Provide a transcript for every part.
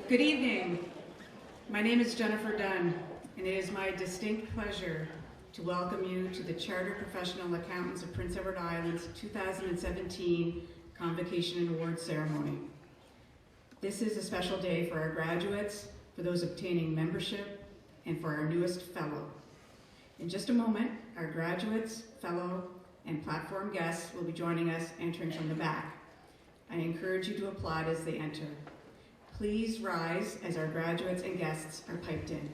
Good evening. My name is Jennifer Dunn, and it is my distinct pleasure to welcome you to the Chartered Professional Accountants of Prince Edward Island's 2017 Convocation and Award Ceremony. This is a special day for our graduates, for those obtaining membership, and for our newest fellow. In just a moment, our graduates, fellow, and platform guests will be joining us entering from the back. I encourage you to applaud as they enter. Please rise as our graduates and guests are piped in.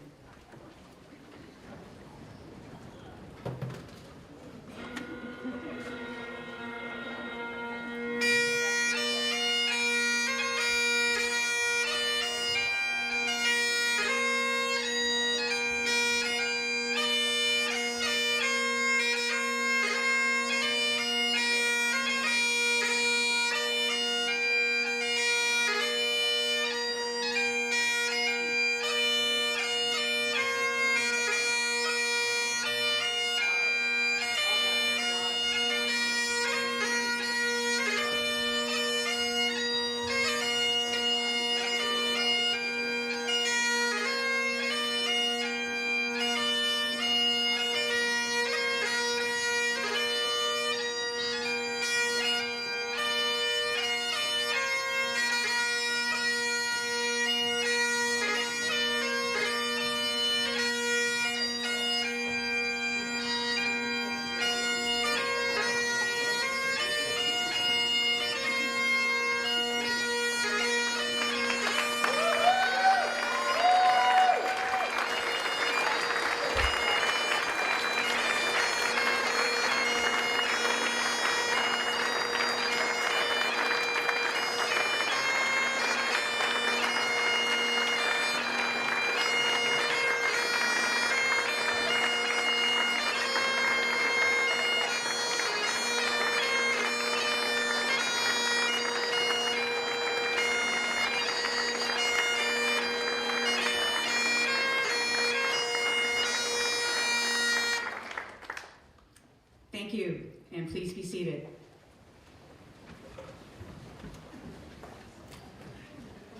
Thank you, and please be seated.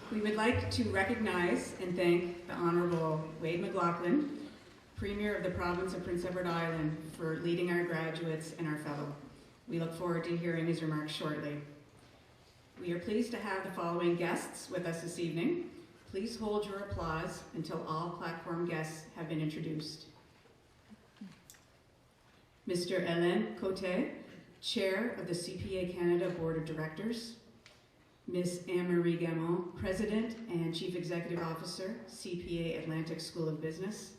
We would like to recognize and thank the Honorable Wade McLaughlin, Premier of the Province of Prince Edward Island, for leading our graduates and our fellow. We look forward to hearing his remarks shortly. We are pleased to have the following guests with us this evening. Please hold your applause until all platform guests have been introduced. Mr. Hélène Côté, Chair of the CPA Canada Board of Directors. Ms. Anne-Marie Gamon, President and Chief Executive Officer, CPA Atlantic School of Business.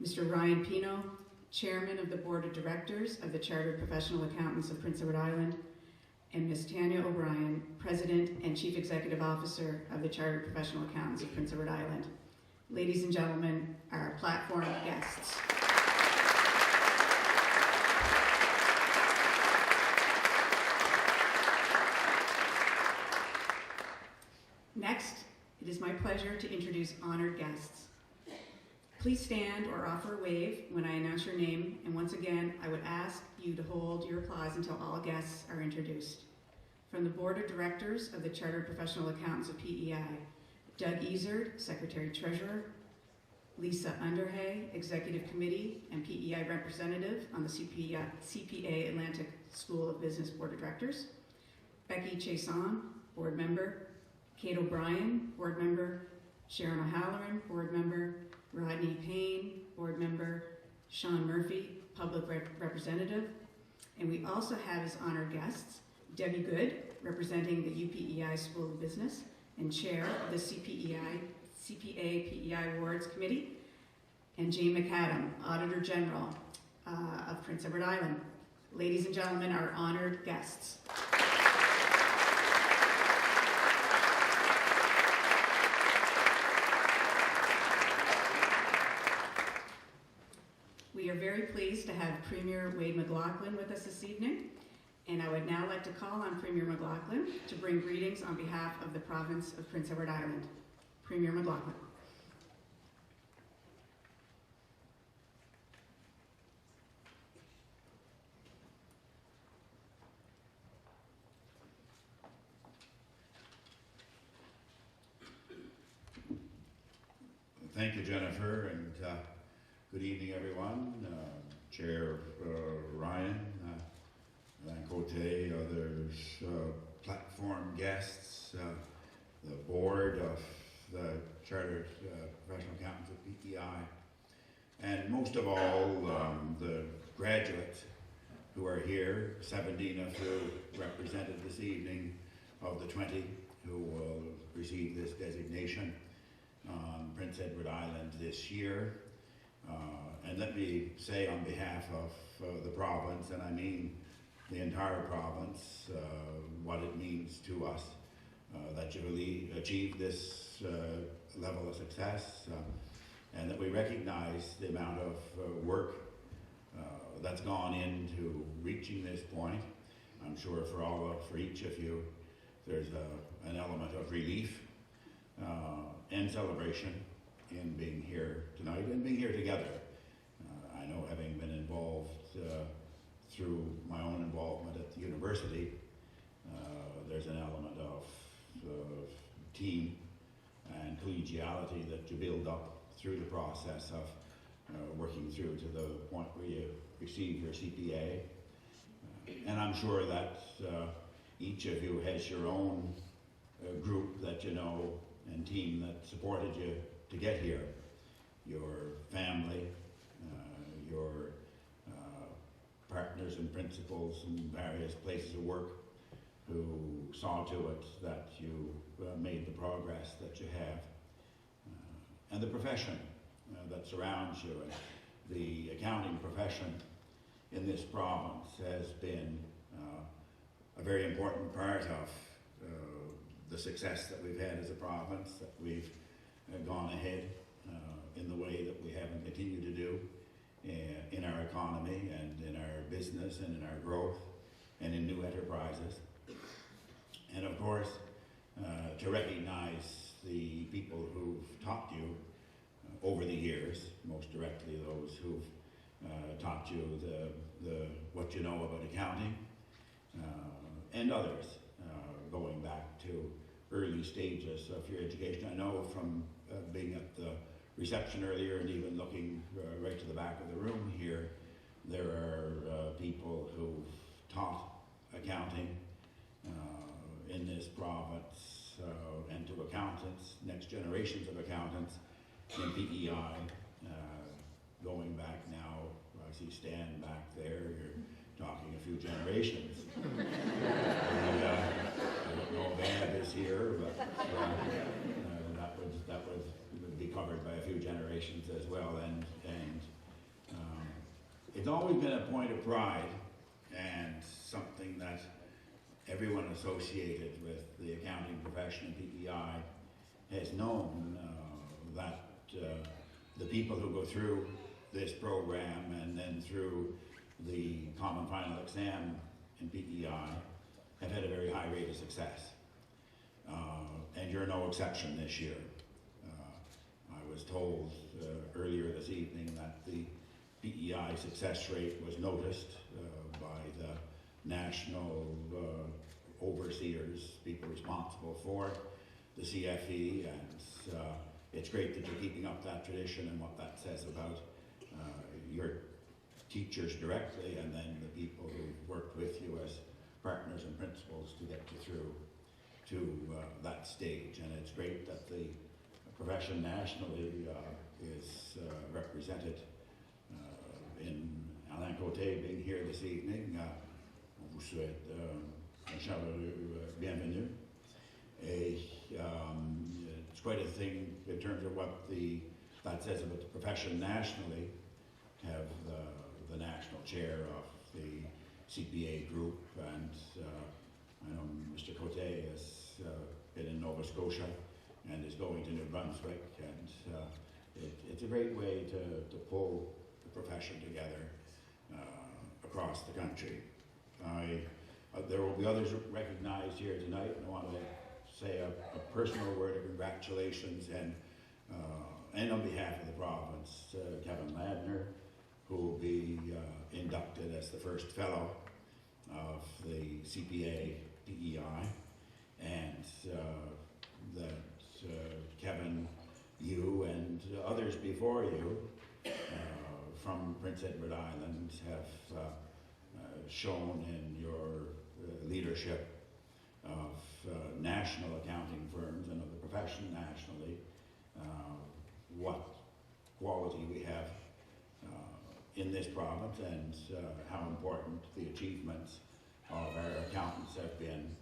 Mr. Ryan Pino, Chairman of the Board of Directors of the Chartered Professional Accountants of Prince Edward Island. And Ms. Tanya O'Brien, President and Chief Executive Officer of the Chartered Professional Accountants of Prince Edward Island. Ladies and gentlemen, our platform guests. Next, it is my pleasure to introduce honored guests. Please stand or offer a wave when I announce your name, and once again, I would ask you to hold your applause until all guests are introduced. From the Board of Directors of the Chartered Professional Accountants of PEI, Doug Ezard, Secretary-Treasurer, Lisa Underhay, Executive Committee and PEI Representative on the CPA Atlantic School of Business Board of Directors, Becky Chason, Board Member, Kate O'Brien, Board Member, Sharon O'Halloran, Board Member, Rodney Payne, Board Member, Sean Murphy, Public Representative, and we also have as honored guests, Debbie Good, representing the UPEI School of Business and Chair of the CPA PEI Awards Committee, and Jane McAdam, Auditor General of Prince Edward Island. Ladies and gentlemen, our honored guests. We are very pleased to have Premier Wade McLaughlin with us this evening, and I would now like to call on Premier McLaughlin to bring greetings on behalf of the province of Prince Edward Island. Premier McLaughlin. Thank you, Jennifer, and good evening, everyone. Chair Ryan, Alain Cote, others, platform guests, the board of the Chartered Professional Accountants of PEI, and most of all, the graduates who are here, 17 of who represented this evening of the 20 who will receive this designation on Prince Edward Island this year. And let me say on behalf of the province, and I mean the entire province, what it means to us that you really achieved this level of success, and that we recognize the amount of work that's gone into reaching this point. I'm sure for each of you, there's an element of relief and celebration in being here tonight and being here together. I know, having been involved through my own involvement at the university, there's an element of team and collegiality that you build up through the process of working through to the point where you receive your CPA. And I'm sure that each of you has your own group that you know and team that supported you to get here. Your family, your partners and principals in various places of work who saw to it that you made the progress that you have. And the profession that surrounds you. And the accounting profession in this province has been a very important part of the success that we've had as a province, that we've gone ahead in the way that we have and continue to do in our economy and in our business and in our growth and in new enterprises. And of course, to recognize the people who've taught you over the years, most directly those who've taught you what you know about accounting, and others going back to early stages of your education. I know from being at the reception earlier and even looking right to the back of the room here, there are people who've taught accounting in this province and to accountants, next generations of accountants in PEI, going back now. I see Stan back there, you're talking a few generations. I don't know if Ed is here, but that would be covered by a few generations as well. And it's always been a point of pride and something that everyone associated with the accounting profession in PEI has known, that the people who go through this program and then through the common final exam in PEI have had a very high rate of success. And you're no exception this year. I was told earlier this evening that the PEI success rate was noticed by the national overseers, people responsible for the CFE, and it's great that you're keeping up that tradition and what that says about your teachers directly, and then the people who worked with you as partners and principals to get you through to that stage. And it's great that the profession nationally is represented in Alain Cote being here this evening. On vous souhaite un chaleureux bienvenue. It's quite a thing in terms of what that says about the profession nationally. Have the national chair of the CPA group, and I know Mr. Cote has been in Nova Scotia and is going to New Brunswick, and it's a great way to pull the profession together across the country. There will be others recognized here tonight, and I want to say a personal word of congratulations and on behalf of the province, Kevin Ladner, who will be inducted as the first fellow of the CPA PEI, and that Kevin you and others before you from Prince Edward Island have shown in your leadership of national accounting firms and of the profession nationally what quality we have in this province and how important the achievements of our accountants have been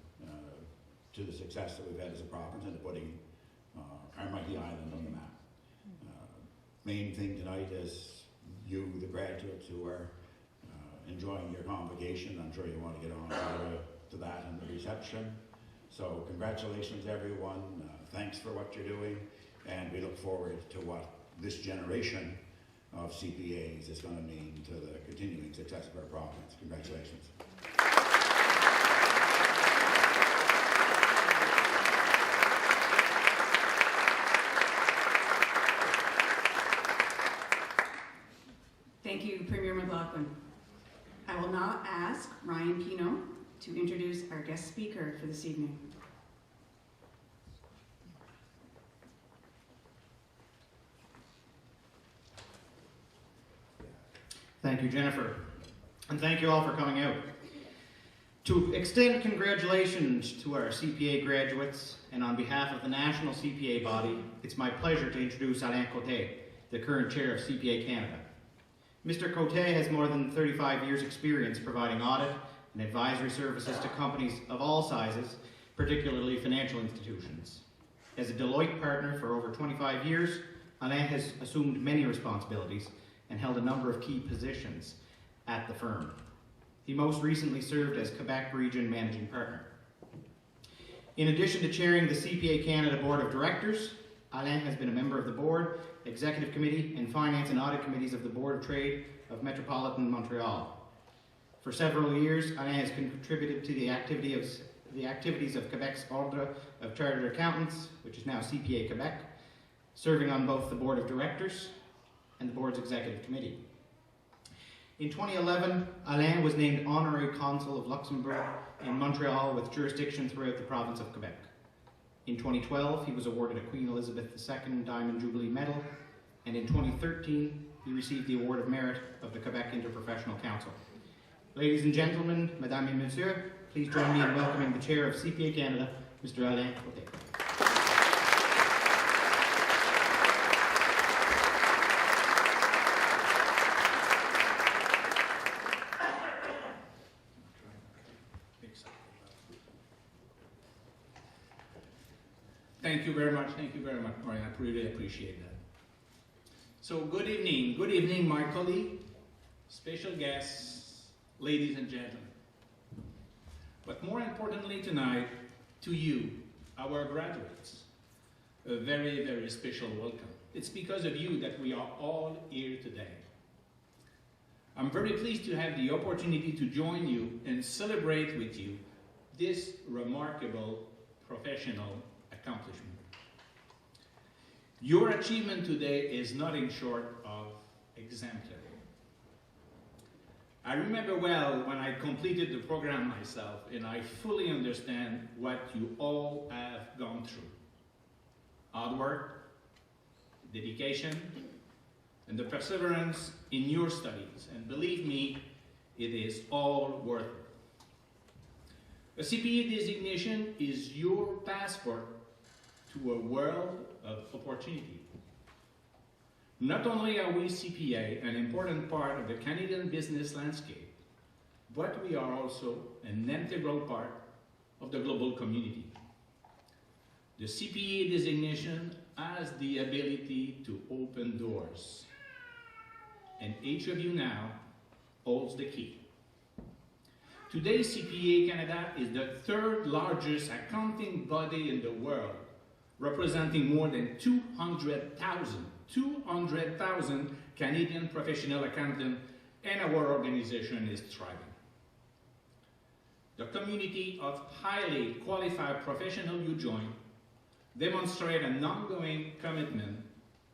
to the success that we've had as a province and to putting our mighty island on the map. Main thing tonight is you, the graduates who are enjoying your convocation. I'm sure you want to get on to that and the reception. So congratulations everyone, thanks for what you're doing, and we look forward to what this generation of CPAs is going to mean to the continuing success of our province. Congratulations. Thank you, Premier McLaughlin. I will now ask Ryan Pino to introduce our guest speaker for this evening. Thank you, Jennifer, and thank you all for coming out. To extend congratulations to our CPA graduates, and on behalf of the National CPA body, it's my pleasure to introduce Alain Côté, the current chair of CPA Canada. Mr. Côté has more than 35 years' experience providing audit and advisory services to companies of all sizes, particularly financial institutions. As a Deloitte partner for over 25 years, Alain has assumed many responsibilities and held a number of key positions at the firm. He most recently served as Quebec Region Managing Partner. In addition to chairing the CPA Canada Board of Directors, Alain has been a member of the Board, Executive Committee, and Finance and Audit Committees of the Board of Trade of Metropolitan Montreal. For several years, Alain has contributed to the activities of Quebec's Ordre of Chartered Accountants, which is now CPA Quebec, serving on both the Board of Directors and the Board's Executive Committee. In 2011, Alain was named Honorary Consul of Luxembourg in Montreal with jurisdiction throughout the province of Quebec. In 2012, he was awarded a Queen Elizabeth II Diamond Jubilee Medal, and in 2013, he received the Award of Merit of the Quebec Interprofessional Council. Ladies and gentlemen, Mesdames et Messieurs, please join me in welcoming the Chair of CPA Canada, Mr. Alain Côté. Thank you very much, Marian. I really appreciate that. So good evening, my colleague, special guests, ladies and gentlemen. But more importantly tonight, to you, our graduates, a very, very special welcome. It's because of you that we are all here today. I'm very pleased to have the opportunity to join you and celebrate with you this remarkable professional accomplishment. Your achievement today is nothing short of exemplary. I remember well when I completed the program myself, and I fully understand what you all have gone through. Hard work, dedication, and the perseverance in your studies, and believe me, it is all worth it. A CPA designation is your passport to a world of opportunity. Not only are we CPA an important part of the Canadian business landscape, but we are also an integral part of the global community. The CPA designation has the ability to open doors, and each of you now holds the key. Today, CPA Canada is the third largest accounting body in the world, representing more than 200,000 Canadian professional accountants, and our organization is thriving. The community of highly qualified professionals you join demonstrate an ongoing commitment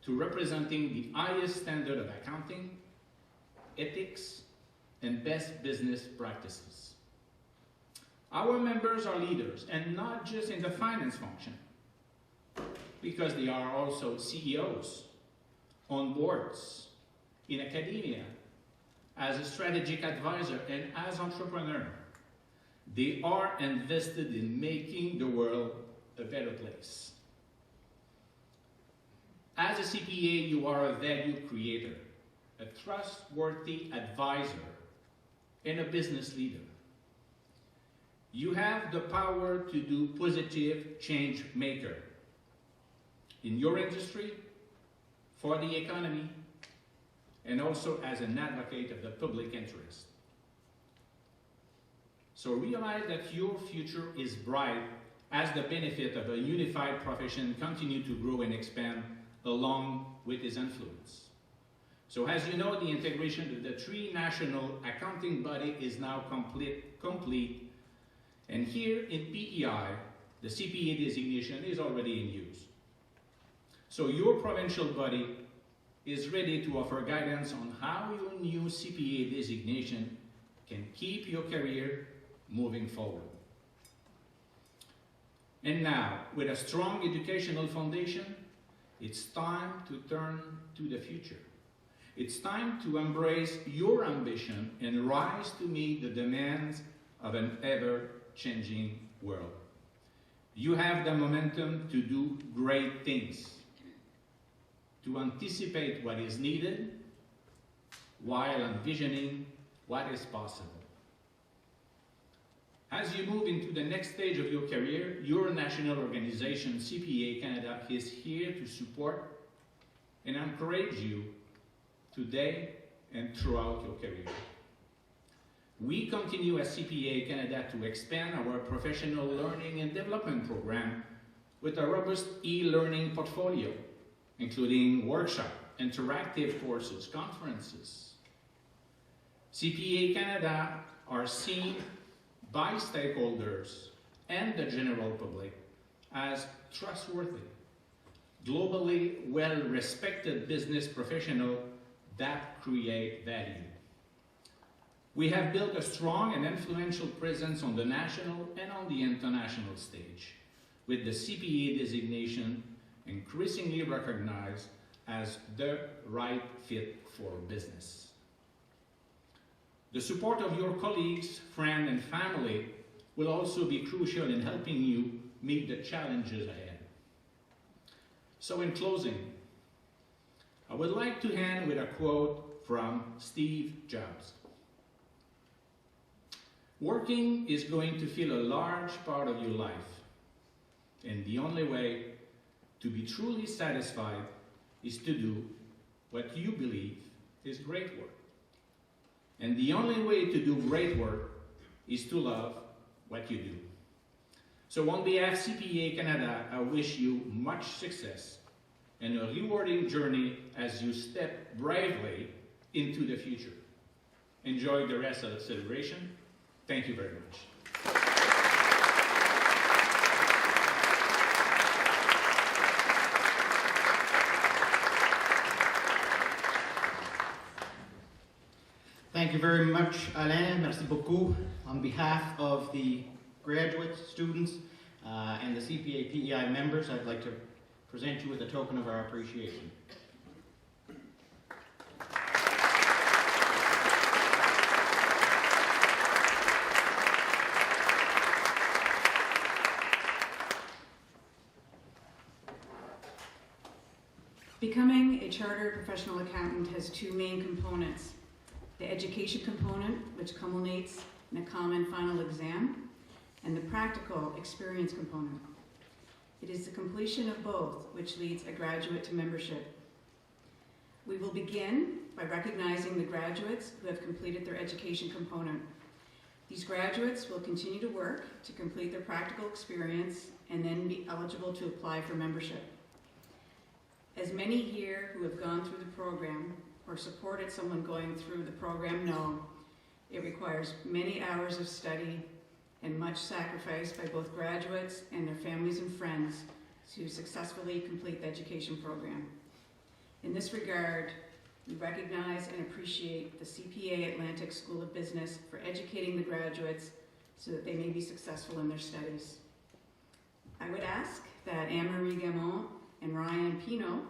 to representing the highest standard of accounting, ethics, and best business practices. Our members are leaders, and not just in the finance function. because they are also CEOs, on boards, in academia, as a strategic advisor, and as entrepreneur. They are invested in making the world a better place. As a CPA, you are a value creator, a trustworthy advisor, and a business leader. You have the power to do positive change maker in your industry, for the economy, and also as an advocate of the public interest. So realize that your future is bright as the benefit of a unified profession continue to grow and expand along with its influence. So as you know, the integration of the 3 national accounting body is now complete, and here in PEI, the CPA designation is already in use. So your provincial body is ready to offer guidance on how your new CPA designation can keep your career moving forward. And now, with a strong educational foundation, it's time to turn to the future. It's time to embrace your ambition and rise to meet the demands of an ever-changing world. You have the momentum to do great things, to anticipate what is needed while envisioning what is possible. As you move into the next stage of your career, your national organization, CPA Canada, is here to support and encourage you today and throughout your career. We continue as CPA Canada to expand our professional learning and development program with a robust e-learning portfolio, including workshops, interactive courses, conferences. CPA Canada are seen by stakeholders and the general public as trustworthy, globally well-respected business professionals that create value. We have built a strong and influential presence on the national and on the international stage, with the CPA designation increasingly recognized as the right fit for business. The support of your colleagues, friends, and family will also be crucial in helping you meet the challenges ahead. So in closing, I would like to end with a quote from Steve Jobs. Working is going to fill a large part of your life, and the only way to be truly satisfied is to do what you believe is great work. And the only way to do great work is to love what you do. So on behalf of CPA Canada, I wish you much success and a rewarding journey as you step bravely into the future. Enjoy the rest of the celebration. Thank you very much. Thank you very much, Alain. Merci beaucoup. On behalf of the graduates, students, and the CPA PEI members, I'd like to present you with a token of our appreciation. Becoming a chartered professional accountant has 2 main components. The education component, which culminates in a common final exam, and the practical experience component. It is the completion of both which leads a graduate to membership. We will begin by recognizing the graduates who have completed their education component. These graduates will continue to work to complete their practical experience and then be eligible to apply for membership. As many here who have gone through the program or supported someone going through the program know, it requires many hours of study and much sacrifice by both graduates and their families and friends to successfully complete the education program. In this regard, we recognize and appreciate the CPA Atlantic School of Business for educating the graduates so that they may be successful in their studies. I would ask that Anne-Marie Gamon and Ryan Pino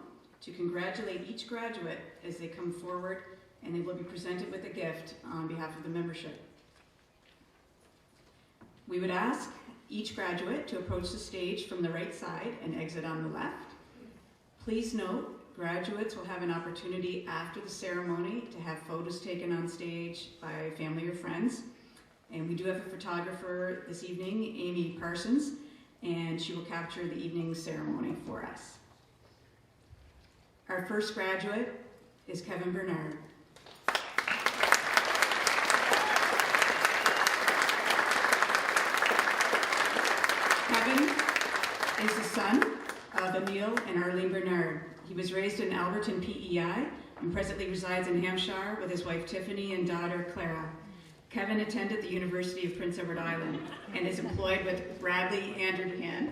to congratulate each graduate as they come forward, and they will be presented with a gift on behalf of the membership. We would ask each graduate to approach the stage from the right side and exit on the left. Please note, graduates will have an opportunity after the ceremony to have photos taken on stage by family or friends. And we do have a photographer this evening, Amy Parsons, and she will capture the evening ceremony for us. Our first graduate is Kevin Bernard. Kevin is the son of Emile and Arlene Bernard. He was raised in Alberton, PEI, and presently resides in Hampshire with his wife Tiffany and daughter Clara. Kevin attended the University of Prince Edward Island and is employed with Bradley Anderhan,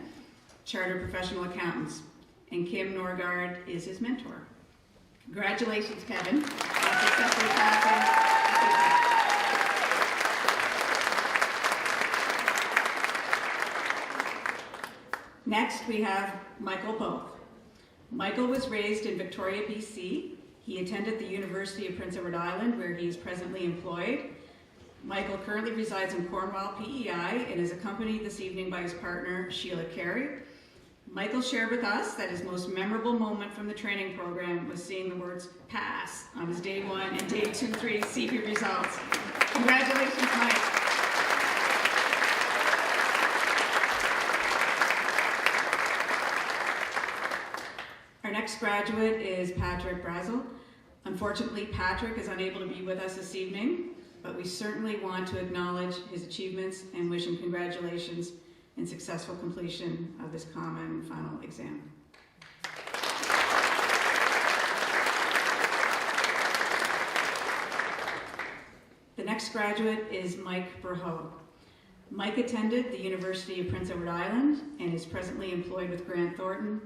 Chartered Professional Accountants, and Kim Norgard is his mentor. Congratulations, Kevin, on successfully passing. Next, we have Michael Boak. Michael was raised in Victoria, BC. He attended the University of Prince Edward Island, where he is presently employed. Michael currently resides in Cornwall, PEI, and is accompanied this evening by his partner, Sheila Carey. Michael shared with us that his most memorable moment from the training program was seeing the words pass on his day 1 and day 2-3 CP results. Congratulations, Mike. Our next graduate is Patrick Brazel. Unfortunately, Patrick is unable to be with us this evening, but we certainly want to acknowledge his achievements and wish him congratulations in successful completion of this common final exam. The next graduate is Mike Burho. Mike attended the University of Prince Edward Island and is presently employed with Grant Thornton.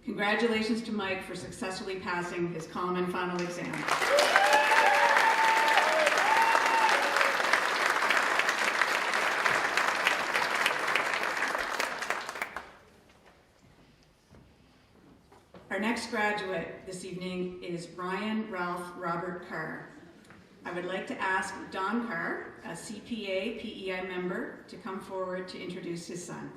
Congratulations to Mike for successfully passing his common final exam. Our next graduate this evening is Ryan Ralph Robert Carr. I would like to ask Don Carr, a CPA PEI member, to come forward to introduce his son.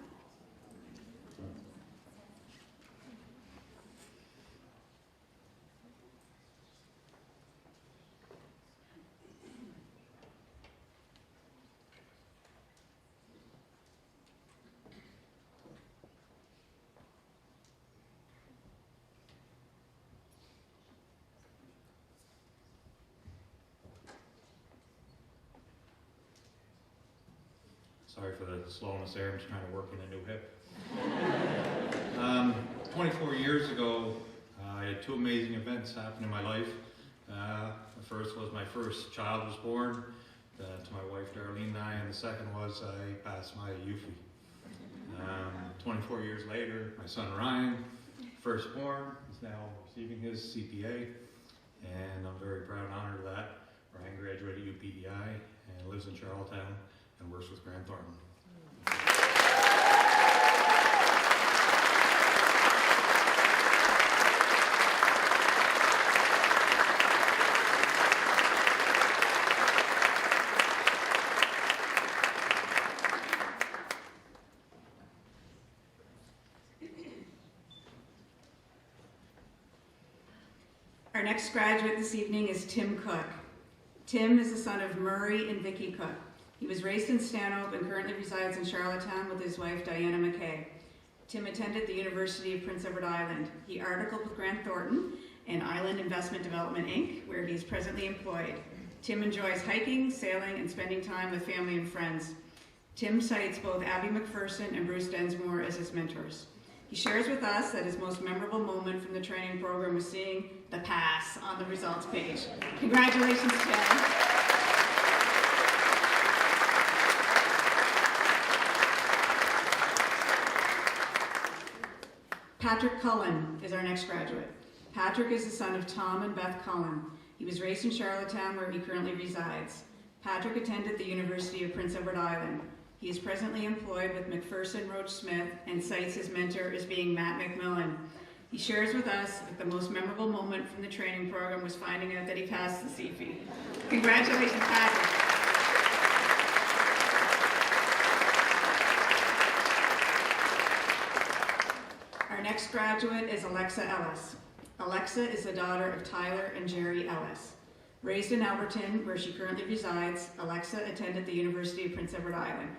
Sorry for the slowness there, I'm just trying to work in a new hip. 24 years ago, I had 2 amazing events happen in my life. The first was my first child was born to my wife Darlene and I, and the second was I passed my UFI. 24 years later, my son Ryan, firstborn, is now receiving his CPA, and I'm very proud and honored of that. Ryan graduated UPEI and lives in Charlottetown and works with Grant Thornton. Our next graduate this evening is Tim Cook. Tim is the son of Murray and Vicki Cook. He was raised in Stanhope and currently resides in Charlottetown with his wife Diana McKay. Tim attended the University of Prince Edward Island. He articled with Grant Thornton and Island Investment Development, Inc., where he is presently employed. Tim enjoys hiking, sailing, and spending time with family and friends. Tim cites both Abby McPherson and Bruce Densmore as his mentors. He shares with us that his most memorable moment from the training program was seeing the pass on the results page. Congratulations, Tim. Patrick Cullen is our next graduate. Patrick is the son of Tom and Beth Cullen. He was raised in Charlottetown, where he currently resides. Patrick attended the University of Prince Edward Island. He is presently employed with McPherson Roach Smith and cites his mentor as being Matt McMillan. He shares with us that the most memorable moment from the training program was finding out that he passed the CP. Congratulations, Patrick. Our next graduate is Alexa Ellis. Alexa is the daughter of Tyler and Jerry Ellis. Raised in Alberton, where she currently resides, Alexa attended the University of Prince Edward Island.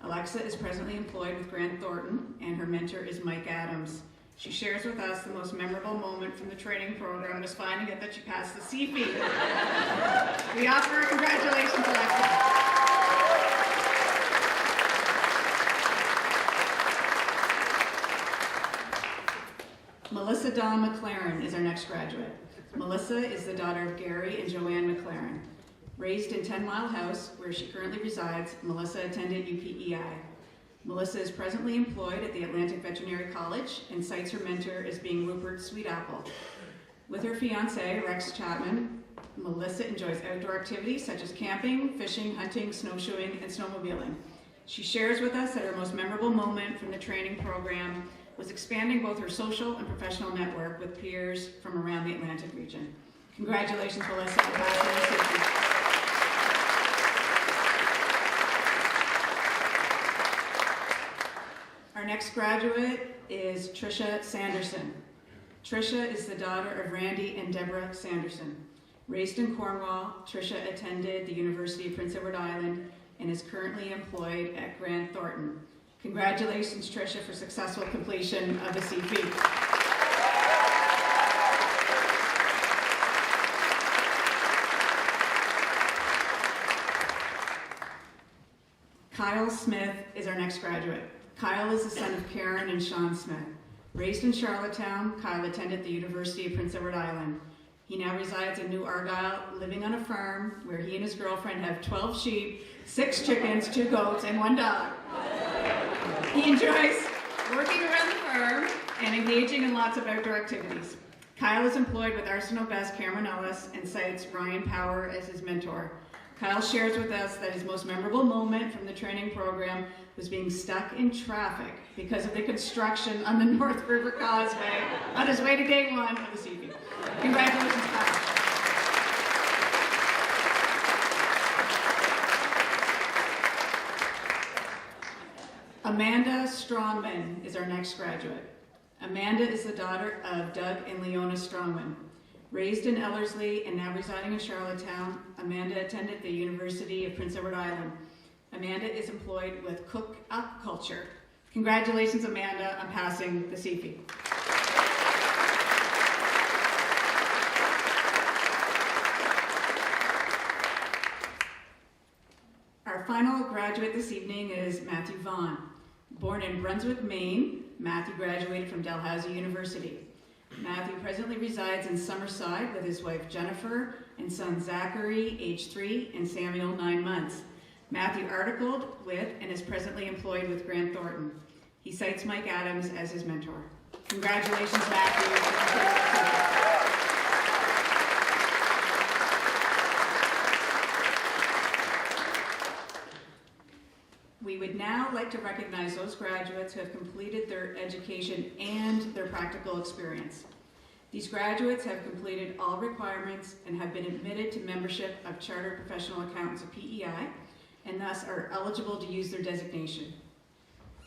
Alexa is presently employed with Grant Thornton, and her mentor is Mike Adams. She shares with us the most memorable moment from the training program was finding out that she passed the CP. We offer her congratulations, Alexa. Melissa Dawn McLaren is our next graduate. Melissa is the daughter of Gary and Joanne McLaren. Raised in 10 Mile House, where she currently resides, Melissa attended UPEI. Melissa is presently employed at the Atlantic Veterinary College and cites her mentor as being Rupert Sweetapple. With her fiance, Rex Chapman, Melissa enjoys outdoor activities such as camping, fishing, hunting, snowshoeing, and snowmobiling. She shares with us that her most memorable moment from the training program was expanding both her social and professional network with peers from around the Atlantic region. Congratulations, Melissa, on passing the CP. Our next graduate is Tricia Sanderson. Tricia is the daughter of Randy and Deborah Sanderson. Raised in Cornwall, Tricia attended the University of Prince Edward Island and is currently employed at Grant Thornton. Congratulations, Tricia, for successful completion of the CP. Kyle Smith is our next graduate. Kyle is the son of Karen and Sean Smith. Raised in Charlottetown, Kyle attended the University of Prince Edward Island. He now resides in New Argyll, living on a farm where he and his girlfriend have 12 sheep, 6 chickens, 2 goats, and 1 dog. He enjoys working around the farm and engaging in lots of outdoor activities. Kyle is employed with Arsenal Best Cameron Ellis and cites Ryan Power as his mentor. Kyle shares with us that his most memorable moment from the training program was being stuck in traffic because of the construction on the North River Causeway on his way to day 1 of the CP. Congratulations, Kyle. Amanda Strongman is our next graduate. Amanda is the daughter of Doug and Leona Strongman. Raised in Ellerslie and now residing in Charlottetown, Amanda attended the University of Prince Edward Island. Amanda is employed with Cook Aquaculture. Congratulations, Amanda, on passing the CP. Our final graduate this evening is Matthew Vaughn. Born in Brunswick, Maine, Matthew graduated from Dalhousie University. Matthew presently resides in Summerside with his wife Jennifer and son Zachary, age 3, and Samuel, 9 months. Matthew articled with and is presently employed with Grant Thornton. He cites Mike Adams as his mentor. Congratulations, Matthew. We would now like to recognize those graduates who have completed their education and their practical experience. These graduates have completed all requirements and have been admitted to membership of Chartered Professional Accountants of PEI, and thus are eligible to use their designation.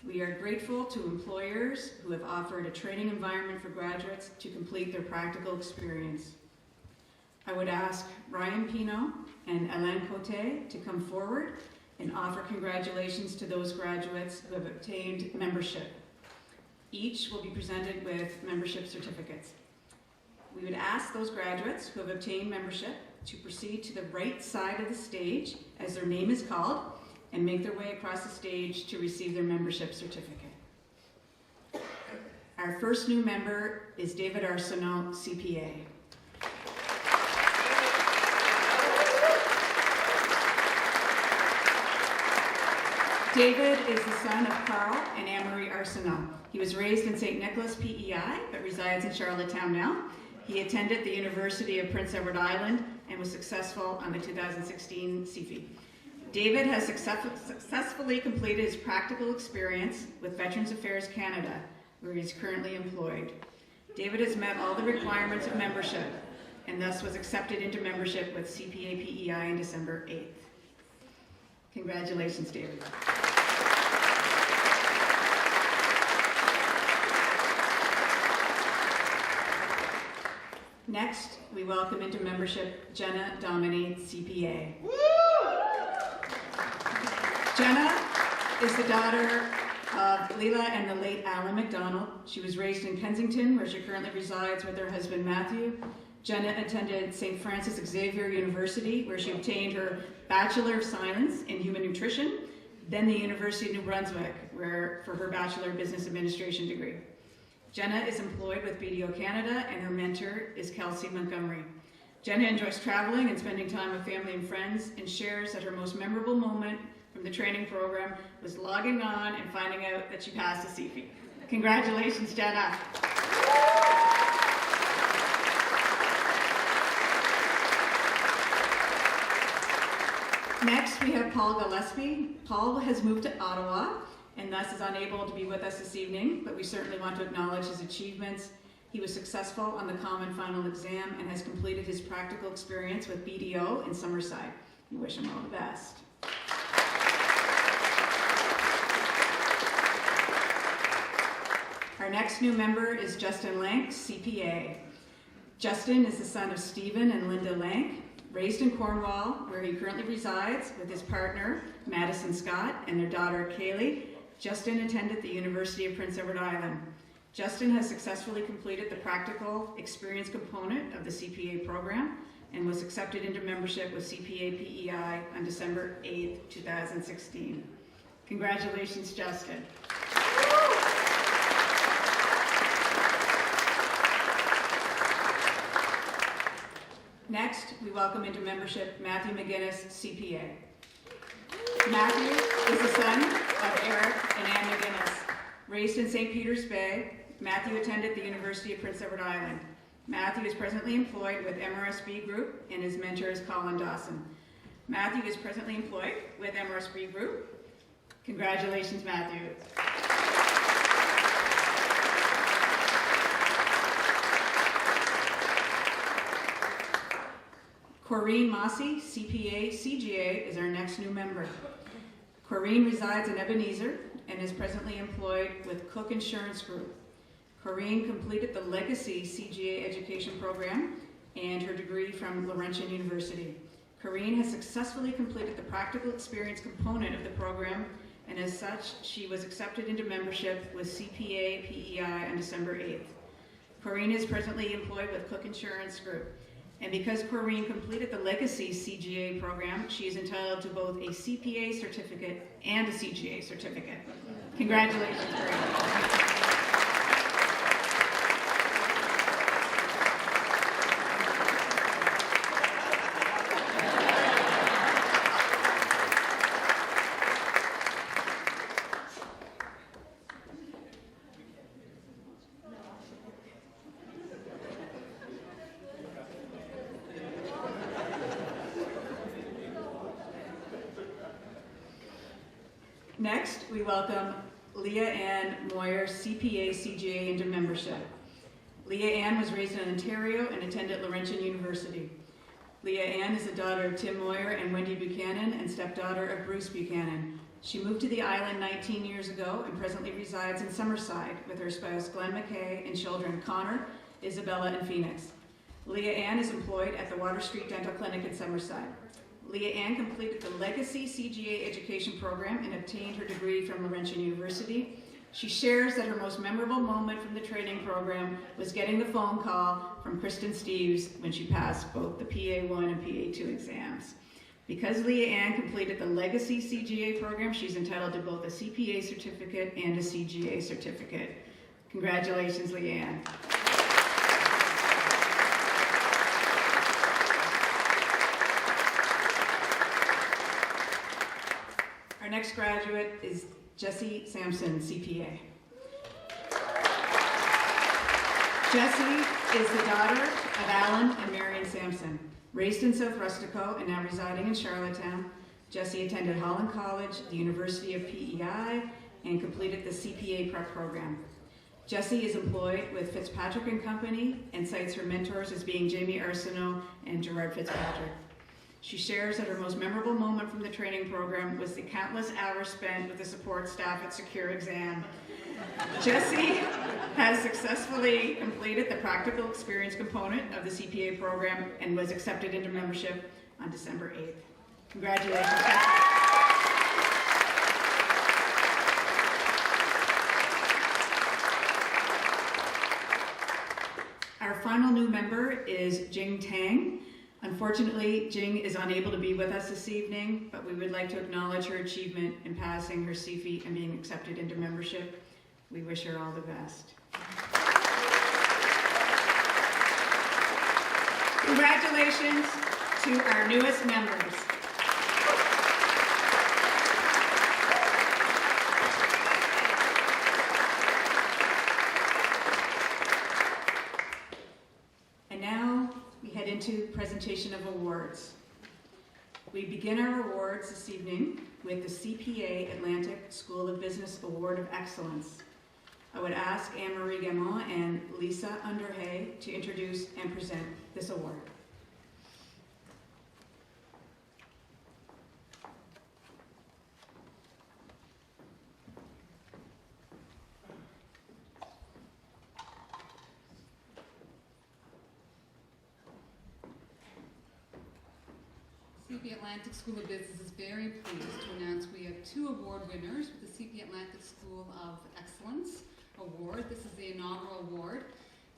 We are grateful to employers who have offered a training environment for graduates to complete their practical experience. I would ask Ryan Pino and Alain Cote to come forward and offer congratulations to those graduates who have obtained membership. Each will be presented with membership certificates. We would ask those graduates who have obtained membership to proceed to the right side of the stage as their name is called and make their way across the stage to receive their membership certificate. Our first new member is David Arsenault, CPA. David is the son of Carl and Anne-Marie Arsenault. He was raised in St. Nicholas, PEI, but resides in Charlottetown now. He attended the University of Prince Edward Island and was successful on the 2016 CFE. David has successfully completed his practical experience with Veterans Affairs Canada, where he is currently employed. David has met all the requirements of membership and thus was accepted into membership with CPA PEI on December 8th. Congratulations, David. Next, we welcome into membership Jenna Domini, CPA. Jenna is the daughter of Leela and the late Alan McDonald. She was raised in Kensington, where she currently resides with her husband Matthew. Jenna attended St. Francis Xavier University, where she obtained her Bachelor of Science in Human Nutrition, then the University of New Brunswick, for her Bachelor of Business Administration degree. Jenna is employed with BDO Canada, and her mentor is Kelsey Montgomery. Jenna enjoys traveling and spending time with family and friends, and shares that her most memorable moment from the training program was logging on and finding out that she passed the CFE. Congratulations, Jenna. Next, we have Paul Gillespie. Paul has moved to Ottawa and thus is unable to be with us this evening, but we certainly want to acknowledge his achievements. He was successful on the common final exam and has completed his practical experience with BDO in Summerside. We wish him all the best. Our next new member is Justin Lank, CPA. Justin is the son of Stephen and Linda Lank. Raised in Cornwall, where he currently resides with his partner, Madison Scott, and their daughter, Kaylee, Justin attended the University of Prince Edward Island. Justin has successfully completed the practical experience component of the CPA program and was accepted into membership with CPA PEI on December 8th, 2016. Congratulations, Justin. Next, we welcome into membership Matthew McGinnis, CPA. Matthew is the son of Eric and Ann McGinnis. Raised in St. Peter's Bay, Matthew attended the University of Prince Edward Island. Matthew is presently employed with MRSB Group, and his mentor is Colin Dawson. Matthew is presently employed with MRSB Group. Congratulations, Matthew. Corrine Mossy, CPA, CGA, is our next new member. Corrine resides in Ebenezer and is presently employed with Cook Insurance Group. Corrine completed the Legacy CGA education program and her degree from Laurentian University. Corrine has successfully completed the practical experience component of the program, and as such, she was accepted into membership with CPA PEI on December 8th. Corrine is presently employed with Cook Insurance Group. And because Corrine completed the Legacy CGA program, she is entitled to both a CPA certificate and a CGA certificate. Congratulations, Corrine. Next, we welcome Leah Ann Moyer, CPA CGA, into membership. Leah Ann was raised in Ontario and attended Laurentian University. Leah Ann is the daughter of Tim Moyer and Wendy Buchanan and stepdaughter of Bruce Buchanan. She moved to the island 19 years ago and presently resides in Summerside with her spouse Glenn McKay and children Connor, Isabella, and Phoenix. Leah Ann is employed at the Water Street Dental Clinic in Summerside. Leah Ann completed the Legacy CGA education program and obtained her degree from Laurentian University. She shares that her most memorable moment from the training program was getting the phone call from Kristen Steves when she passed both the PA1 and PA2 exams. Because Leah Ann completed the Legacy CGA program, she's entitled to both a CPA certificate and a CGA certificate. Congratulations, Leah Ann. Our next graduate is Jessie Sampson, CPA. Jessie is the daughter of Alan and Marion Sampson. Raised in South Rustico and now residing in Charlottetown, Jessie attended Holland College, the University of PEI, and completed the CPA prep program. Jessie is employed with Fitzpatrick and Company and cites her mentors as being Jamie Arsenault and Gerard Fitzpatrick. She shares that her most memorable moment from the training program was the countless hours spent with the support staff at Secure Exam. Jessie has successfully completed the practical experience component of the CPA program and was accepted into membership on December 8th. Congratulations, Jessie. Our final new member is Jing Tang. Unfortunately, Jing is unable to be with us this evening, but we would like to acknowledge her achievement in passing her CFE and being accepted into membership. We wish her all the best. Congratulations to our newest members. And now we head into presentation of awards. We begin our awards this evening with the CPA Atlantic School of Business Award of Excellence. I would ask Anne-Marie Gamon and Lisa Underhay to introduce and present this award. CPA Atlantic School of Business is very pleased to announce we have 2 award winners with the CPA Atlantic School of Excellence Award. This is the inaugural award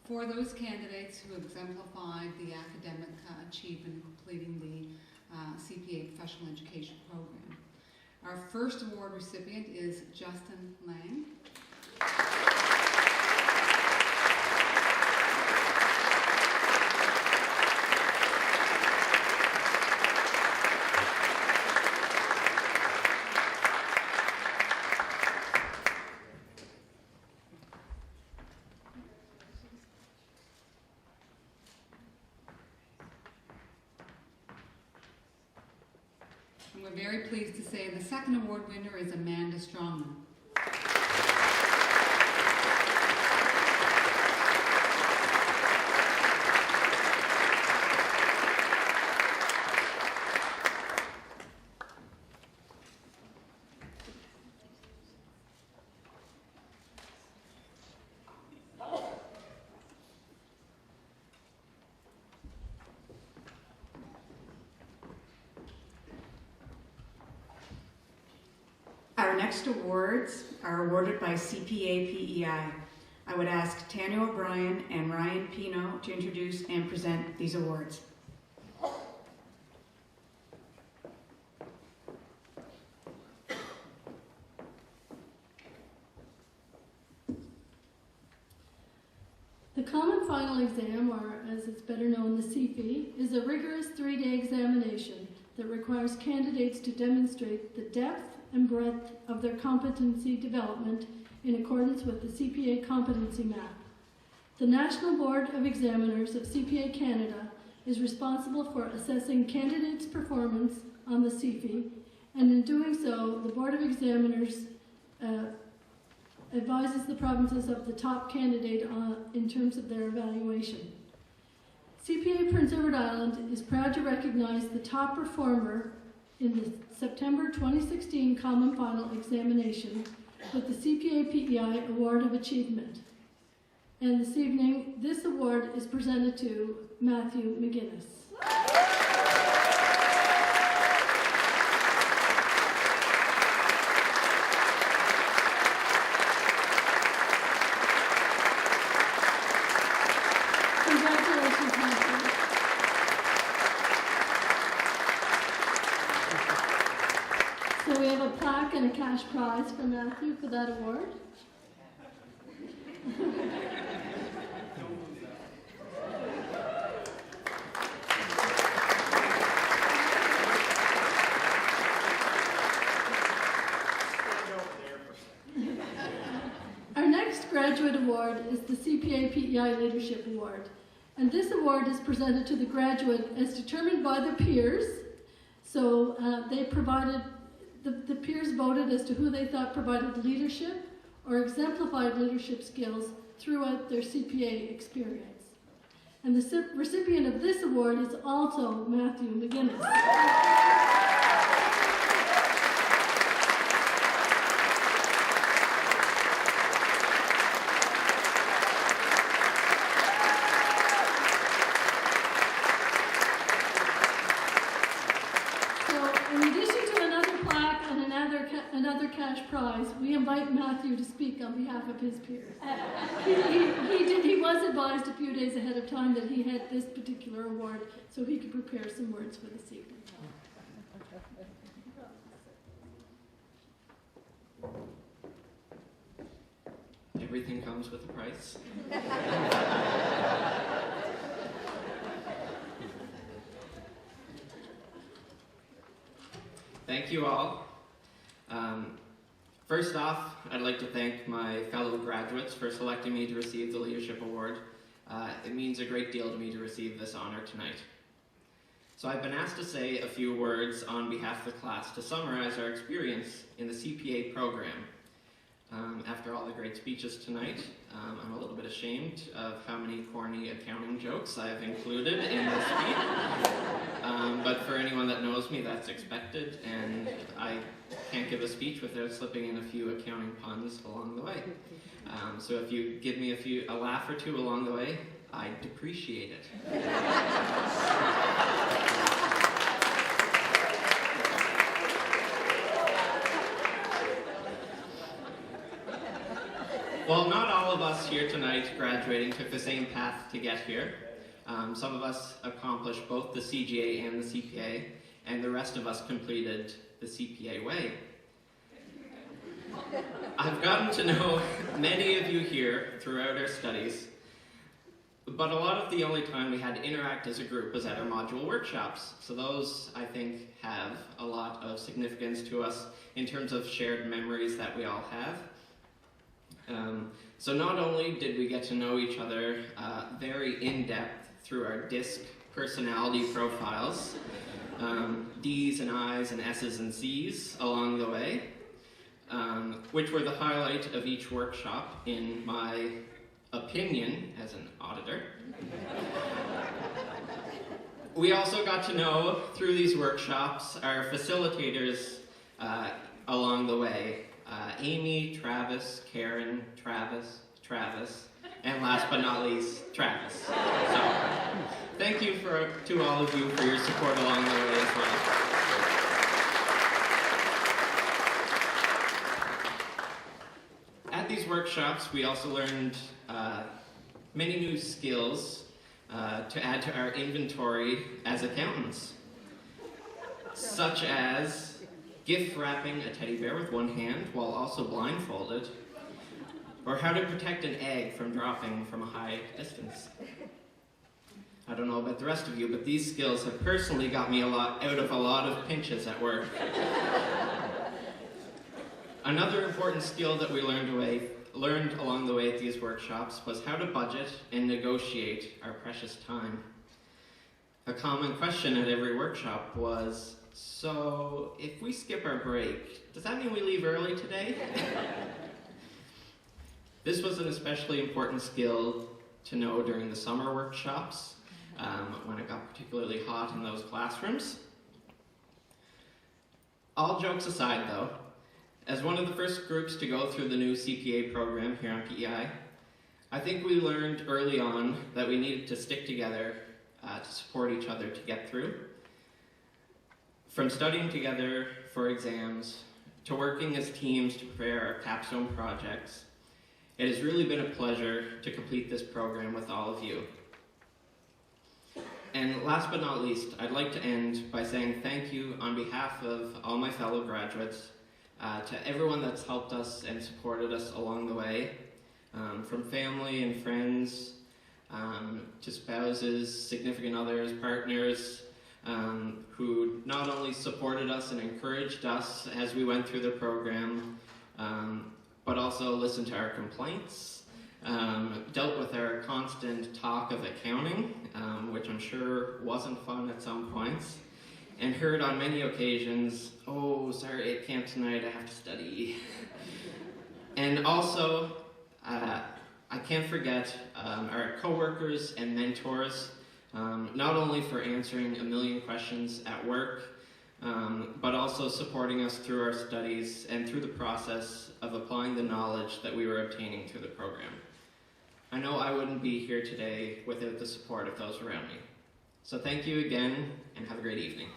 for those candidates who exemplified the academic achievement in completing the CPA Professional Education Program. Our first award recipient is Justin Lang. And we're very pleased to say the second award winner is Amanda Strongman. Our next awards are awarded by CPA PEI. I would ask Tanya O'Brien and Ryan Pino to introduce and present these awards. The Common Final Exam, or as it's better known, the CFE, is a rigorous 3-day examination that requires candidates to demonstrate the depth and breadth of their competency development in accordance with the CPA Competency Map. The National Board of Examiners of CPA Canada is responsible for assessing candidates' performance on the CFE, and in doing so, the Board of Examiners advises the provinces of the top candidate in terms of their evaluation. CPA Prince Edward Island is proud to recognize the top performer in the September 2016 Common Final Examination with the CPA PEI Award of Achievement. And this evening, this award is presented to Matthew McGuinness. Congratulations, Matthew. So we have a plaque and a cash prize for Matthew for that award. Our next graduate award is the CPA PEI Leadership Award. And this award is presented to the graduate as determined by the peers. So they provided, the peers voted as to who they thought provided leadership or exemplified leadership skills throughout their CPA experience. And the recipient of this award is also Matthew McGuinness. Another cash prize, we invite Matthew to speak on behalf of his peers. He was advised a few days ahead of time that he had this particular award, so he could prepare some words for this evening. Everything comes with a price. Thank you all. First off, I'd like to thank my fellow graduates for selecting me to receive the Leadership Award. It means a great deal to me to receive this honor tonight. So I've been asked to say a few words on behalf of the class to summarize our experience in the CPA program. After all the great speeches tonight, I'm a little bit ashamed of how many corny accounting jokes I've included in this speech. But for anyone that knows me, that's expected, and I can't give a speech without slipping in a few accounting puns along the way. So if you give me a laugh or two along the way, I'd appreciate it. Well, not all of us here tonight graduating took the same path to get here. Some of us accomplished both the CGA and the CPA, and the rest of us completed the CPA way. I've gotten to know many of you here throughout our studies, but a lot of the only time we had to interact as a group was at our module workshops. So those, I think, have a lot of significance to us in terms of shared memories that we all have. So not only did we get to know each other very in-depth through our DISC personality profiles, D's and I's and S's and C's along the way, which were the highlight of each workshop in my opinion as an auditor. We also got to know through these workshops our facilitators along the way. Amy, Travis, Karen, Travis, and last but not least, Travis. So, thank you to all of you for your support along the way as well. At these workshops, we also learned many new skills to add to our inventory as accountants, such as gift wrapping a teddy bear with one hand while also blindfolded, or how to protect an egg from dropping from a high distance. I don't know about the rest of you, but these skills have personally got me out of a lot of pinches at work. Another important skill that we learned along the way at these workshops was how to budget and negotiate our precious time. A common question at every workshop was, so if we skip our break, does that mean we leave early today? This was an especially important skill to know during the summer workshops, when it got particularly hot in those classrooms. All jokes aside though, as one of the first groups to go through the new CPA program here on PEI, I think we learned early on that we needed to stick together to support each other to get through. From studying together for exams, to working as teams to prepare our capstone projects, it has really been a pleasure to complete this program with all of you. And last but not least, I'd like to end by saying thank you on behalf of all my fellow graduates, to everyone that's helped us and supported us along the way, from family and friends, to spouses, significant others, partners, who not only supported us and encouraged us as we went through the program, but also listened to our complaints, dealt with our constant talk of accounting, which I'm sure wasn't fun at some points, and heard on many occasions, "Oh, sorry, I can't tonight, I have to study." And also, I can't forget our coworkers and mentors, not only for answering a million questions at work, but also supporting us through our studies and through the process of applying the knowledge that we were obtaining through the program. I know I wouldn't be here today without the support of those around me. So thank you again, and have a great evening.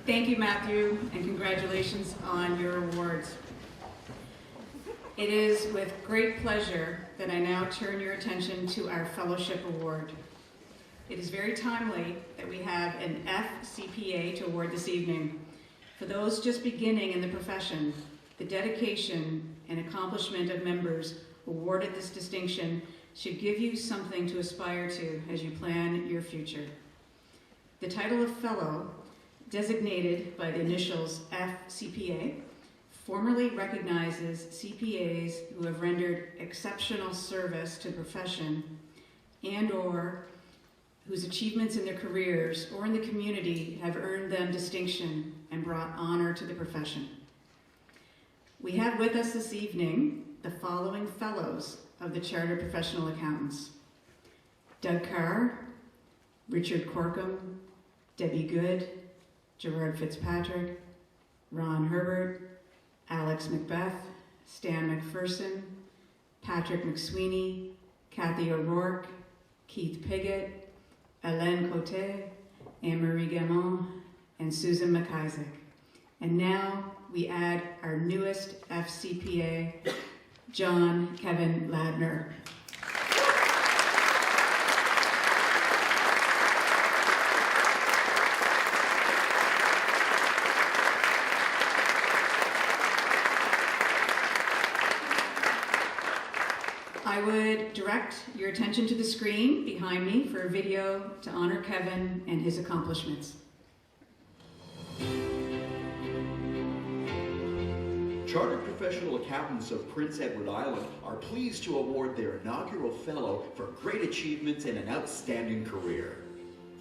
Thank you, Matthew, and congratulations on your awards. It is with great pleasure that I now turn your attention to our Fellowship Award. It is very timely that we have an FCPA to award this evening. For those just beginning in the profession, the dedication and accomplishment of members awarded this distinction should give you something to aspire to as you plan your future. The title of Fellow, designated by the initials FCPA, formally recognizes CPAs who have rendered exceptional service to the profession and/or whose achievements in their careers or in the community have earned them distinction and brought honor to the profession. We have with us this evening the following fellows of the Chartered Professional Accountants: Doug Carr, Richard Corkum, Debbie Good, Gerard Fitzpatrick, Ron Herbert, Alex Macbeth, Stan McPherson, Patrick McSweeney, Kathy O'Rourke, Keith Piggott, Hélène Cote, Anne-Marie Gamon, and Susan McIsaac. And now we add our newest FCPA, John Kevin Ladner. I would direct your attention to the screen behind me for a video to honor Kevin and his accomplishments. Chartered Professional Accountants of Prince Edward Island are pleased to award their inaugural Fellow for great achievements in an outstanding career.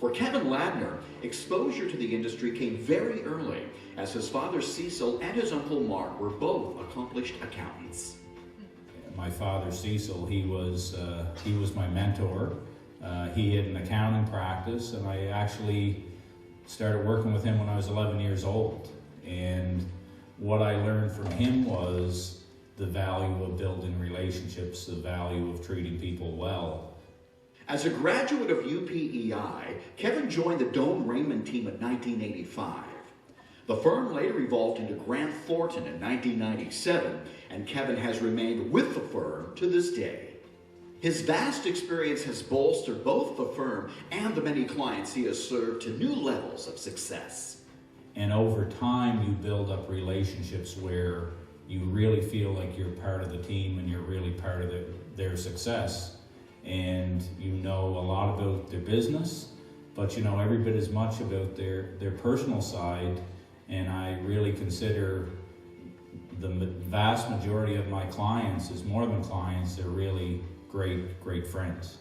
For Kevin Ladner, exposure to the industry came very early, as his father Cecil and his uncle Mark were both accomplished accountants. My father Cecil, he was my mentor. He had an accounting practice, and I actually started working with him when I was 11 years old. And what I learned from him was the value of building relationships, the value of treating people well. As a graduate of UPEI, Kevin joined the Doane Raymond team in 1985. The firm later evolved into Grant Thornton in 1997, and Kevin has remained with the firm to this day. His vast experience has bolstered both the firm and the many clients he has served to new levels of success. And over time, you build up relationships where you really feel like you're part of the team and you're really part of their success. And you know a lot about their business, but you know every bit as much about their personal side. And I really consider the vast majority of my clients as more than clients. They're really great friends.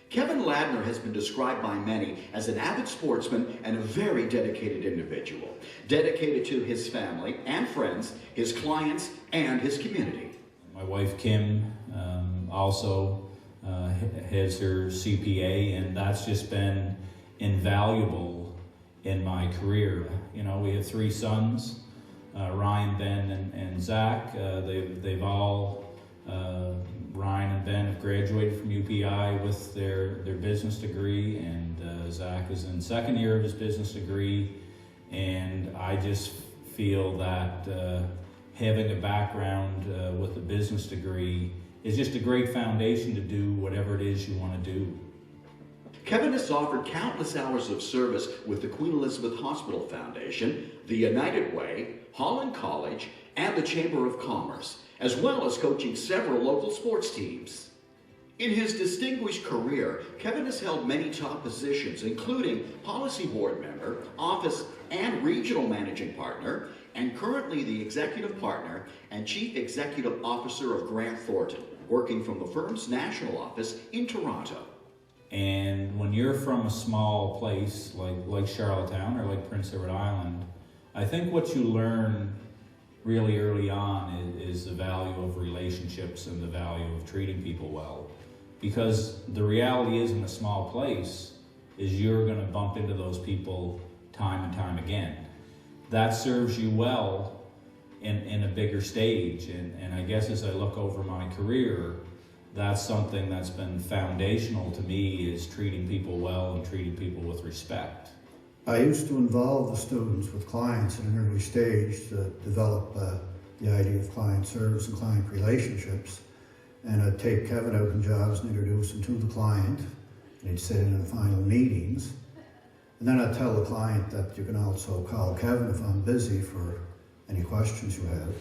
Kevin Ladner has been described by many as an avid sportsman and a very dedicated individual, dedicated to his family and friends, his clients, and his community. My wife Kim also has her CPA, and that's just been invaluable in my career. You know, we have 3 sons, Ryan, Ben, and Zach. They've all, Ryan and Ben have graduated from UPI with their business degree, and Zach is in 2nd year of his business degree. And I just feel that having a background with a business degree is just a great foundation to do whatever it is you want to do. Kevin has offered countless hours of service with the Queen Elizabeth Hospital Foundation, the United Way, Holland College, and the Chamber of Commerce, as well as coaching several local sports teams. In his distinguished career, Kevin has held many top positions, including policy board member, office and regional managing partner, and currently the executive partner and chief executive officer of Grant Thornton, working from the firm's national office in Toronto. And when you're from a small place like Charlottetown or like Prince Edward Island, I think what you learn really early on is the value of relationships and the value of treating people well. Because the reality is, in a small place, is you're going to bump into those people time and time again. That serves you well in a bigger stage. And I guess as I look over my career, that's something that's been foundational to me, is treating people well and treating people with respect. I used to involve the students with clients at an early stage to develop the idea of client service and client relationships. And I'd take Kevin out in jobs and introduce him to the client. And he'd sit in the final meetings. And then I'd tell the client that you can also call Kevin if I'm busy for any questions you have.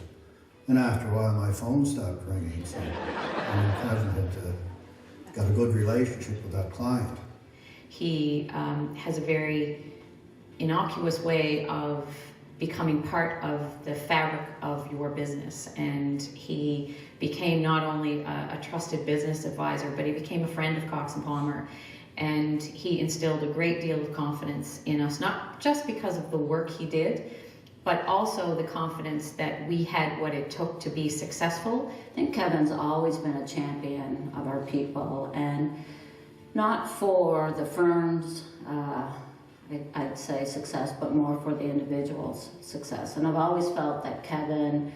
And after a while, my phone stopped ringing. So Kevin had got a good relationship with that client. He has a very innocuous way of becoming part of the fabric of your business, and he became not only a trusted business advisor, but he became a friend of Cox and Palmer, and he instilled a great deal of confidence in us, not just because of the work he did, but also the confidence that we had what it took to be successful. I think Kevin's always been a champion of our people, and not for the firm's I'd say success, but more for the individual's success. And I've always felt that Kevin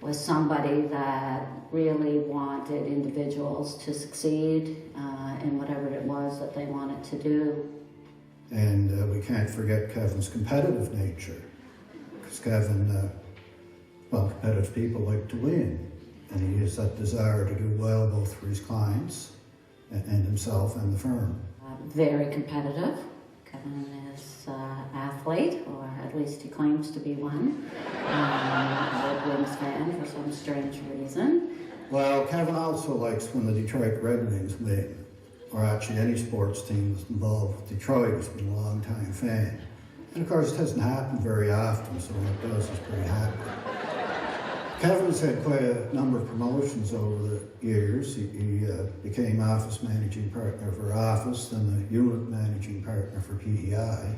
was somebody that really wanted individuals to succeed in whatever it was that they wanted to do. And we can't forget Kevin's competitive nature, because Kevin, competitive people like to win, and he has that desire to do well both for his clients and himself and the firm. Very competitive. Kevin is an athlete, or at least he claims to be one. A Red Wings fan for some strange reason. Well, Kevin also likes when the Detroit Red Wings win, or actually any sports team that's involved with Detroit. He's been a long-time fan. And of course, it hasn't happened very often, so when it does, he's pretty happy. Kevin's had quite a number of promotions over the years. He became office managing partner for office, then the unit managing partner for PEI,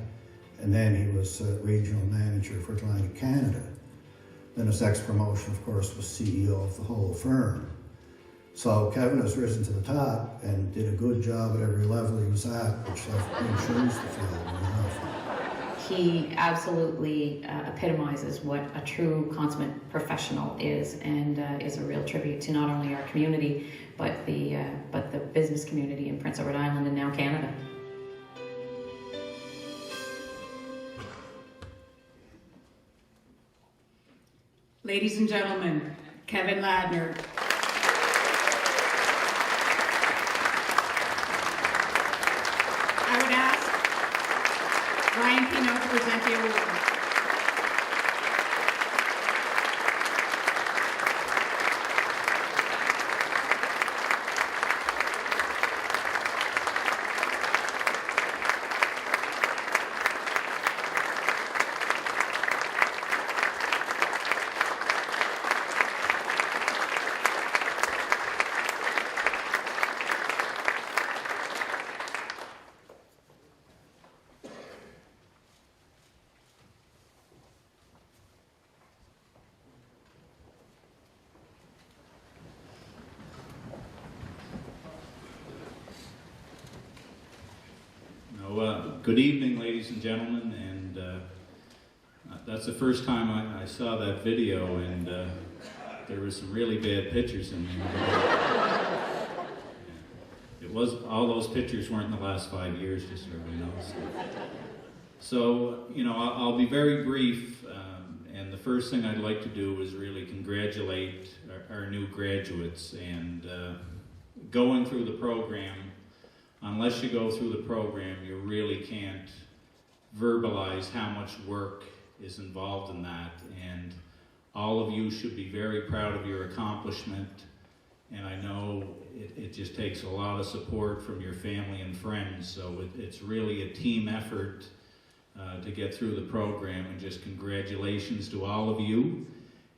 and then he was regional manager for Atlantic Canada. Then his next promotion, of course, was CEO of the whole firm. So Kevin has risen to the top and did a good job at every level he was at, which left big shoes to fill. He absolutely epitomizes what a true consummate professional is, and is a real tribute to not only our community, but the business community in Prince Edward Island and now Canada. Ladies and gentlemen, Kevin Ladner. I would ask Ryan Pino to present the award. Good evening, ladies and gentlemen, and that's the first time I saw that video, and there were some really bad pictures in there. It was, all those pictures weren't in the last 5 years, just so everybody knows. So, you know, I'll be very brief, and the first thing I'd like to do is really congratulate our new graduates, and going through the program. Unless you go through the program, you really can't verbalize how much work is involved in that. And all of you should be very proud of your accomplishment. and I know it just takes a lot of support from your family and friends, so it's really a team effort to get through the program, and just congratulations to all of you.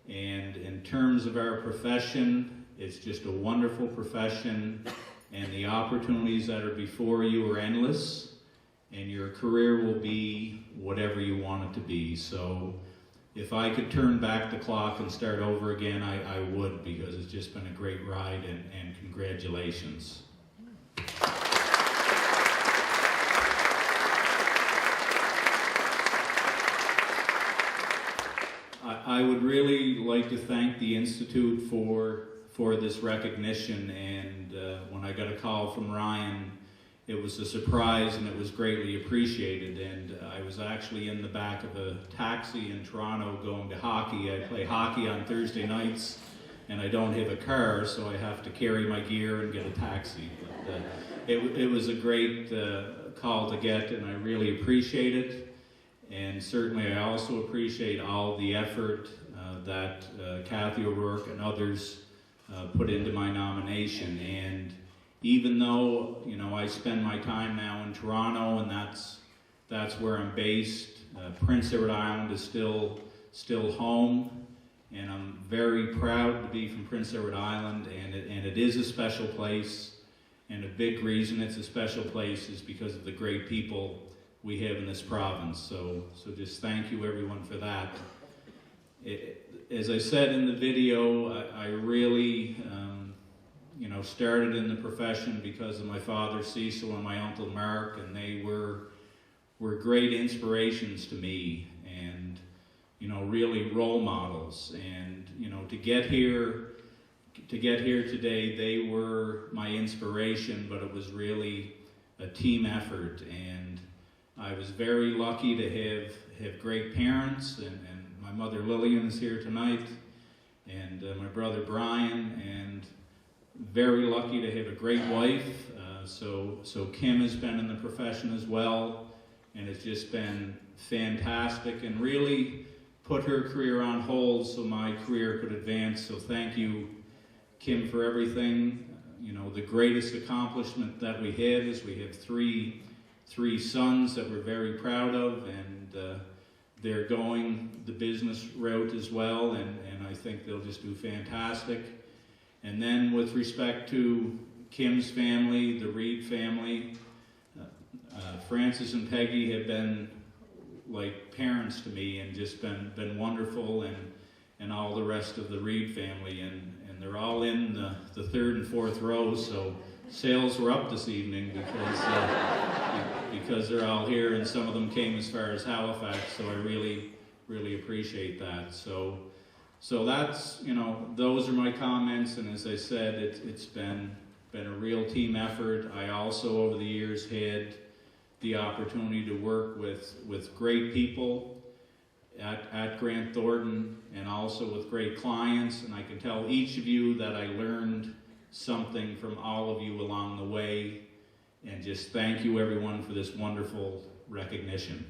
And in terms of our profession, it's just a wonderful profession, and the opportunities that are before you are endless, and your career will be whatever you want it to be. So if I could turn back the clock and start over again, I would, because it's just been a great ride, and congratulations. I would really like to thank the Institute for this recognition, and when I got a call from Ryan, it was a surprise and it was greatly appreciated. And I was actually in the back of a taxi in Toronto going to hockey. I play hockey on Thursday nights, and I don't have a car, so I have to carry my gear and get a taxi. But it was a great call to get, and I really appreciate it. And certainly I also appreciate all the effort that Kathy O'Rourke and others put into my nomination. And even though, you know, I spend my time now in Toronto, and that's where I'm based, Prince Edward Island is still home, and I'm very proud to be from Prince Edward Island, and it is a special place. And a big reason it's a special place is because of the great people we have in this province. So just thank you everyone for that. As I said in the video, I really started in the profession because of my father Cecil and my uncle Mark, and they were great inspirations to me, and really role models. And to get here today, they were my inspiration, but it was really a team effort. And I was very lucky to have great parents, and my mother Lillian is here tonight, and my brother Brian, and very lucky to have a great wife. So Kim has been in the profession as well, and it's just been fantastic, and really put her career on hold so my career could advance. So thank you, Kim, for everything. The greatest accomplishment that we have is we have three sons that we're very proud of, and they're going the business route as well, and I think they'll just do fantastic. And then with respect to Kim's family, the Reed family, Francis and Peggy have been like parents to me, and just been wonderful, and all the rest of the Reed family, and they're all in the third and fourth rows, so sales were up this evening because they're all here, and some of them came as far as Halifax, so I really, really appreciate that. So that's, those are my comments, and as I said, it's been a real team effort. I also, over the years, had the opportunity to work with great people at Grant Thornton, and also with great clients, and I can tell each of you that I learned something from all of you along the way, and just thank you everyone for this wonderful recognition.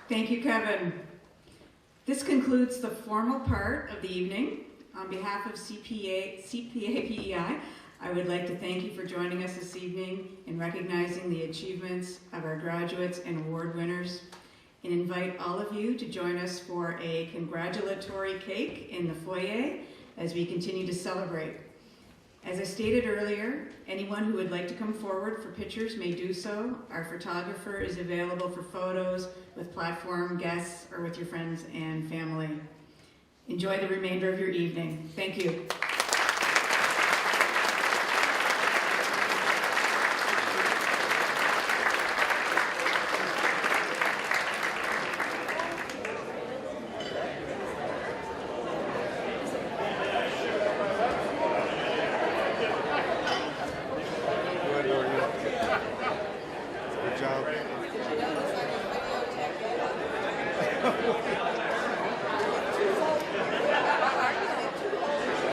Thank you, Kevin. This concludes the formal part of the evening. On behalf of CPA PEI, I would like to thank you for joining us this evening in recognizing the achievements of our graduates and award winners, and invite all of you to join us for a congratulatory cake in the foyer as we continue to celebrate. As I stated earlier, anyone who would like to come forward for pictures may do so. Our photographer is available for photos with platform guests or with your friends and family. Enjoy the remainder of your evening. Thank you.